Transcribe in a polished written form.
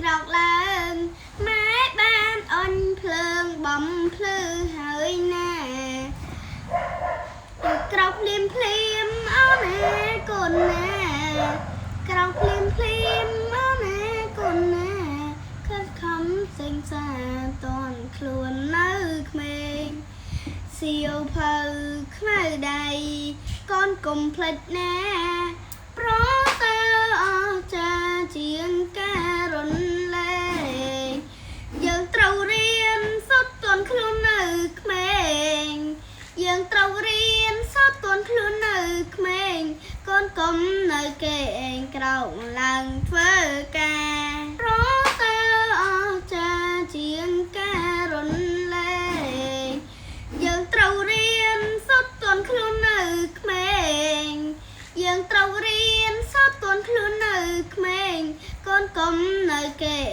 ក្រោកឡើងម៉ែបានអន់ភ្លើងបំភ្លឺហើយណាក្រោកភ្លាមអូនណាកូនណាក្រោកភ្លាមអូនណាកូនណាខិតខំសេងសាតន់ខ្លួននៅក្មេងសៀវភៅខ្មៅដៃកូនកុំភ្លេចណាប្រសើរអស្ចារ្យជាងការរំលែងយើងត្រូវរៀនសូត្រទាន់ខ្លួននៅក្មេងយើងត្រូវរៀនសូត្រទាន់ខ្លួននៅក្មេងកូនកុំនៅគេឯងក្រោកឡើងធ្វើការប្រសើរអស្ចារ្យជាងការរំលែងយើងត្រូវរៀនសូត្រទាន់ខ្លួននៅក្មេងយើងត្រូវរៀនសូត្រទាន់ខ្លួននៅក្មេងកូនកុំនៅគេ